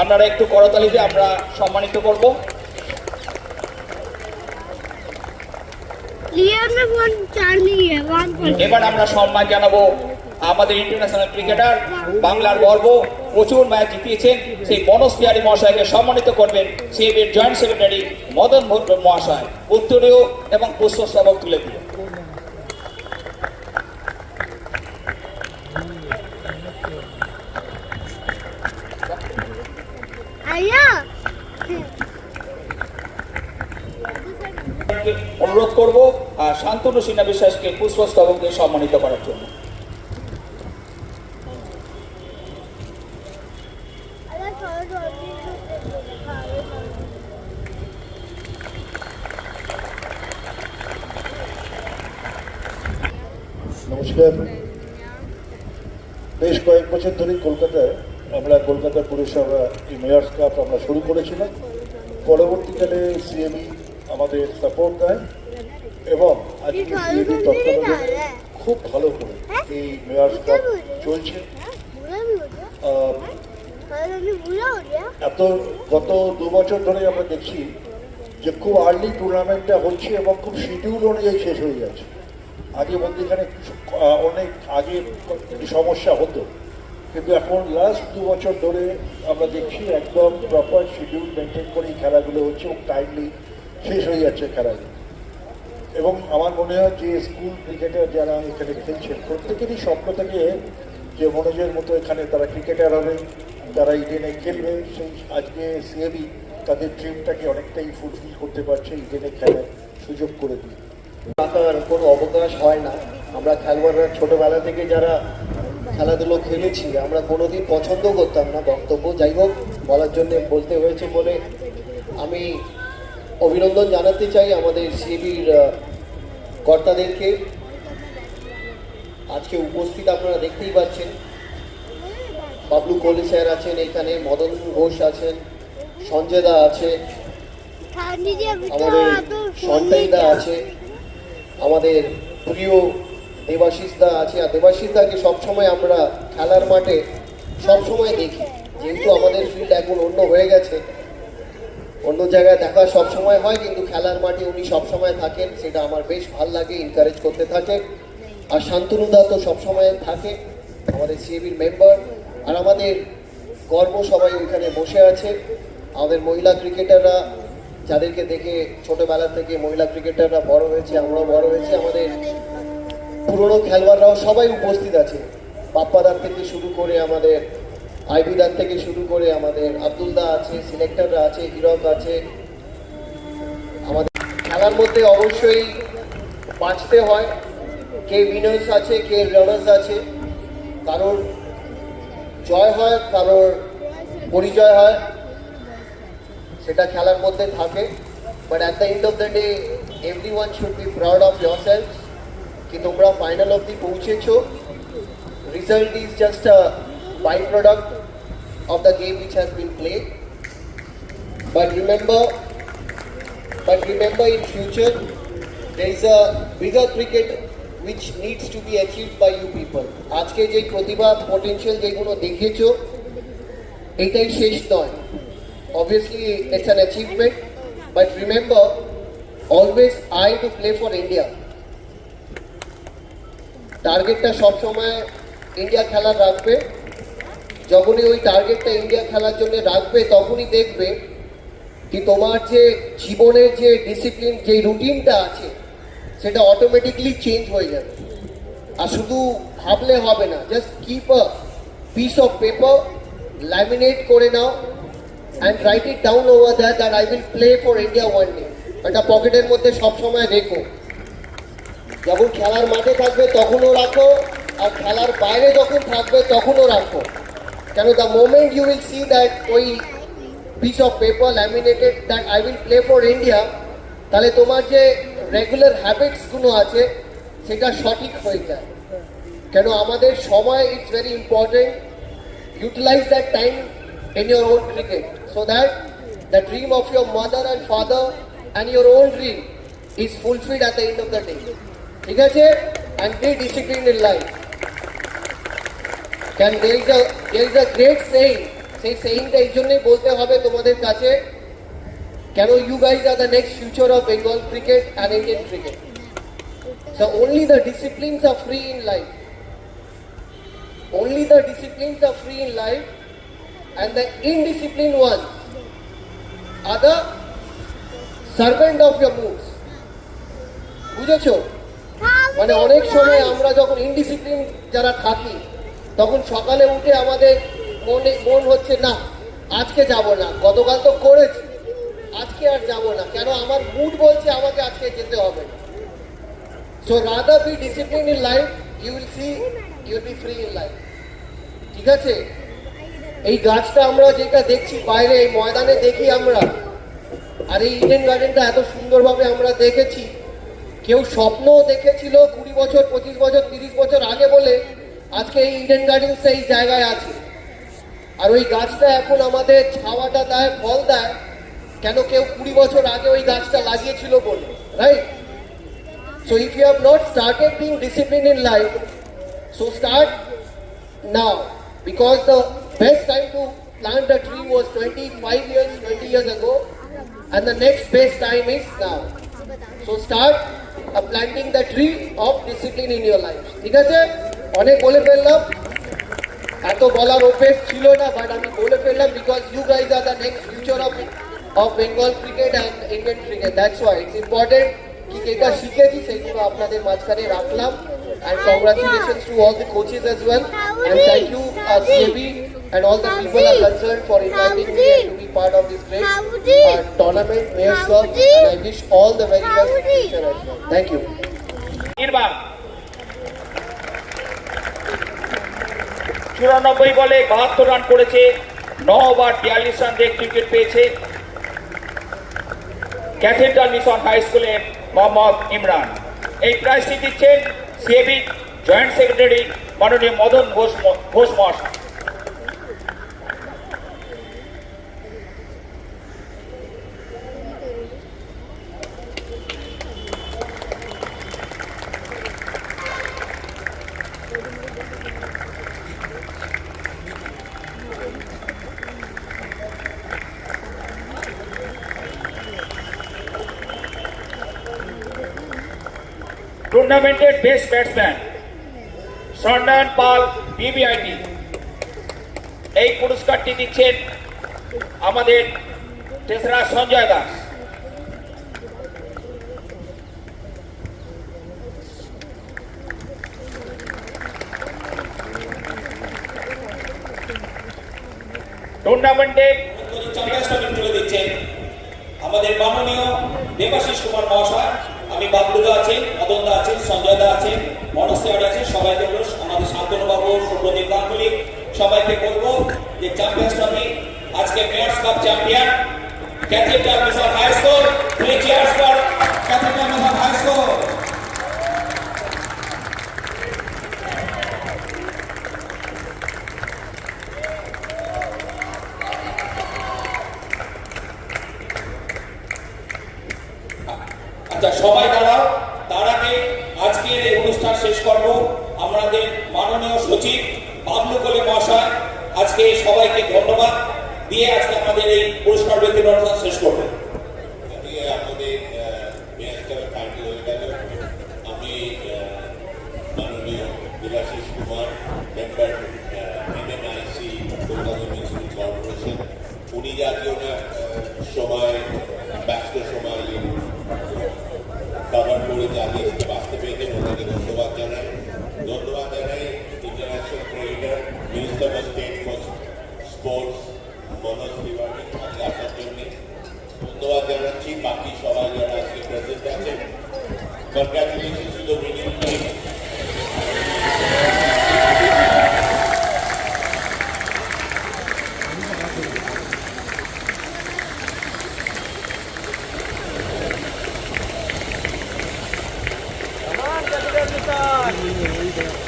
আপনারা একটু করতালি দিয়ে আমরা সম্মানিত করব। এবার আমরা সম্মান জানাবো আমাদের ইন্টারন্যাশনাল ক্রিকেটার, বাংলার গর্ব, প্রচুর ম্যাচ জিতিয়েছেন সেই মনোজ তিওয়ারি মহাশয়কে সম্মানিত করবেন সিএবির জয়েন্ট সেক্রেটারি মদন মহাশয় উত্তরীয় এবং পুষ্পস্তবক তুলে দিয়ে। অনুরোধ করব শান্তনু সিনহা বিশ্বাসকে পুষ্পস্তবক দিয়ে সম্মানিত করার জন্য। নমস্কার। বেশ কয়েক বছর ধরে কলকাতায় আমরা কলকাতা পুরসভা এই মেয়র্স কাপ আমরা শুরু করেছিলাম। পরবর্তীকালে সিএবি আমাদের সাপোর্ট দেয় এবং আজকে সিএবি তত্ত্বাবধানে খুব ভালো করে এই মেয়র্স কাপ চলছে। গত 2 বছর ধরে আমরা দেখছি যে খুব আর্লি টুর্নামেন্টটা হচ্ছে এবং খুব শিডিউল অনুযায়ী শেষ হয়ে যাচ্ছে। আগে মধ্যেখানে অনেক আগে একটু সমস্যা হতো, কিন্তু এখন লাস্ট 2 বছর ধরে আমরা দেখছি একদম প্রপার শিডিউল মেনটেন করেই খেলাগুলো হচ্ছে এবং টাইমলি শেষ হয়ে যাচ্ছে খেলাগুলো। এবং আমার মনে হয় যে স্কুল ক্রিকেটার যারা এখানে খেলছেন প্রত্যেকেরই স্বপ্ন থেকে যে মনোজের মতো এখানে তারা ক্রিকেটার হবে, তারা ইডেনে খেলবে। সেই আজকে সিএবি তাদের ড্রিমটাকে অনেকটাই ফুলফিল করতে পারছে, ইডেনে খেলার সুযোগ করে দিয়ে। থাকার কোনো অবকাশ হয় না। আমরা খেলোয়াড়রা ছোটোবেলা থেকে যারা খেলাধুলো খেলেছি আমরা কোনোদিন পছন্দ করতাম না বক্তব্য, যাই হোক বলার জন্য বলতে হয়েছে বলে আমি অভিনন্দন জানাতে চাই আমাদের সিএবির কর্তাদেরকে। আজকে উপস্থিত আপনারা দেখতেই পাচ্ছেন, বাবলু কোহলি স্যার আছেন এখানে, মদন ঘোষ আছেন, সঞ্জয় দা আছে, আমাদের সন্তাই দা আছে, আমাদের প্রিয় দেবাশিস দা আছে। আর দেবাশিস দাকে সবসময় আমরা খেলার মাঠে সবসময় দেখি, যেহেতু আমাদের ফিল্ড এখন অন্য হয়ে গেছে, অন্য জায়গায় দেখা সবসময় হয়, কিন্তু খেলার মাঠে উনি সবসময় থাকেন, সেটা আমার বেশ ভাল লাগে, এনকারেজ করতে থাকে। আর শান্তনু দা তো সবসময় থাকে, আমাদের সিএবির মেম্বার। আর আমাদের গর্ব সবাই ওইখানে বসে আছে, আমাদের মহিলা ক্রিকেটাররা যাদেরকে দেখে ছোটবেলা থেকে মহিলা ক্রিকেটাররা বড় হয়েছে, আমরাও বড় হয়েছি, আমাদের পুরনো খেলোয়াড়রাও সবাই উপস্থিত আছে। পাপ্পাদার থেকে শুরু করে আমাদের আইবিদার থেকে শুরু করে আমাদের আব্দুল দা আছে, সিলেক্টররা আছে, হিরক আছে। আমাদের খেলার মধ্যে অবশ্যই বাঁচতে হয়, কে উইনার্স আছে, কে রানার্স আছে। কারোর জয় হয়, কারোর পরিচয় হয়, সেটা খেলার মধ্যে থাকে। But at the end of the day everyone should be proud of yourself কি তোমরা ফাইনাল অবধি পৌঁছেছো। Result is just a by product of the game which has been played. But remember in future there is a bigger cricket which needs to be achieved by you people. আজকে যে প্রতিভা potential যেগুলো দেখেছো এটাই শেষ নয়। Obviously it's an achievement, but remember always I to play for India. টার্গেটটা সবসময় India খেলার রাখবে। যখনই ওই টার্গেটটা ইন্ডিয়া খেলার জন্য রাখবে তখনই দেখবে কি তোমার যে জীবনের যে ডিসিপ্লিন, যে রুটিনটা আছে সেটা অটোমেটিকলি চেঞ্জ হয়ে যাবে। আর শুধু ভাবলে হবে না, just keep a piece of paper, laminate করে নাও and write it down over that I will play for India one day. এটা পকেটের মধ্যে সবসময় রেখো। যখন খেলার মাঠে থাকবে তখনও রাখো, আর খেলার বাইরে যখন থাকবে তখনও রাখো। কেন the moment you will see that ওই piece of paper laminated that I will play for India, তাহলে তোমার যে রেগুলার হ্যাবিটসগুলো আছে সেটা সঠিক হয়ে যায়। কেন আমাদের সময় it's very important. Utilize that time in your own cricket so that the dream of your mother and father and your own dream is fulfilled at the end of the day. ঠিক আছে? And be discipline in life. And there is a great saying সেই সেইংটা এই জন্যই বলতে হবে তোমাদের কাছে, কেন you guys are the next future of Bengal cricket and Indian cricket. So only the disciplines are free in life. Only the disciplines are free in life, and the indisciplined ones are the servant of your moves. বুঝেছো? মানে অনেক সময় আমরা যখন indiscipline যারা থাকি, তখন সকালে উঠে আমাদের মন হচ্ছে না আজকে যাব না, গতকাল তো করেছি, আজকে আর যাব না, কেন আমার মুড বলছে আমাকে আজকে যেতে হবে না। So rather be disciplined in life, you will see you will be free in life. ঠিক আছে? এই গাছটা আমরা যেটা দেখছি বাইরে এই ময়দানে দেখি আমরা, আর এই ইডেন গার্ডেনটা এত সুন্দরভাবে আমরা দেখেছি, কেউ স্বপ্নও দেখেছিল 20 বছর 25 বছর 30 বছর আগে বলে আজকে এই ইডেন গার্ডেন সেই জায়গায় আছে। আর ওই গাছটা এখন আমাদের ছাওয়াটা দেয়, ফল দেয়, কেন কেউ 20 বছর আগে ওই গাছটা লাগিয়েছিল বলে, right? So if you have not started being disciplined in life, so start now, because the best time to plant a tree was 25 years, 20 years ago, and the next best time is now. So start planting the tree of discipline in your life. ঠিক আছে? অনেক বলে ফেললাম, এত বলার অভ্যেস ছিল না, বাট আমি বলে ফেললাম because you guys are the next future of Bengal cricket and Indian cricket. That's why it's important কি যেটা শিখেছি সেগুলো আপনাদের মাঝখানে রাখলাম। And congratulations to all the coaches as well, and thank you CAB and all the people are concerned for inviting me and to be part of this great tournament, Mayor's Cup, and I wish all the very best in future as well. Thank you. নির্বাণ 94 বলে 72 run করেছে, 9 over 42 run দিয়ে cricket পেয়েছে cathedral mission high স্কুলের মোহাম্মদ ইমরান। এই প্রাইজটি দিচ্ছেন CAB joint secretary মাননীয় মদন ঘোষ মহাশয়। টুর্নামেন্টের বেস্ট ব্যাটসম্যান সন্ডায়ন পাল বিবিআইটি, এই পুরস্কারটি দিচ্ছেন আমাদের তেসরা সঞ্জয় দাস। টুর্নামেন্টে চ্যাম্পিয়ন্স ট্রফি তুলে দিচ্ছেন আমাদের মাননীয় দেবাশিস কুমার মহাশয়। আমি বাবলুদা আছেন, মদনদা আছেন, সঞ্জয়দা আছেন, মনস্যার আছেন, সবাইকে আমাদের শান্তনুবাবু, সুব্রদীপ গাঙ্গুলি সবাইকে বলবো যে চ্যাম্পিয়ন্স ট্রফি আজকে mayor's cup champion cathedral mission high school. Please cheers for cathedral mission high school. আচ্ছা সবাই দাঁড়াও, তার আগে আজকের এই অনুষ্ঠান শেষ করব আমাদের মাননীয় সচিব বাবলু কোলে মহাশয় আজকে সবাইকে ধন্যবাদ দিয়ে আজকে আমাদের এই পুরস্কার বিতরণ অনুষ্ঠান শেষ করবেন। আমাদের টাইটেল হয়ে গেল। আমি মাননীয় Debashis Kumar, member MNIC Kolkata municipal corporation, উনি জাতীয় সময় ব্যস্ত সময় কভার করে জানিয়ে বাঁচতে পেরেছেন, ওনাকে ধন্যবাদ জানাই। ধন্যবাদ জানাই international cricketer, minister of state for sports Manoj Tiwari আজকে আসার জন্যে ধন্যবাদ জানাচ্ছি। বাকি সবাই যারা আজকে প্রেজেন্ট আছেন, congratulation to the winning team. Come on, get it,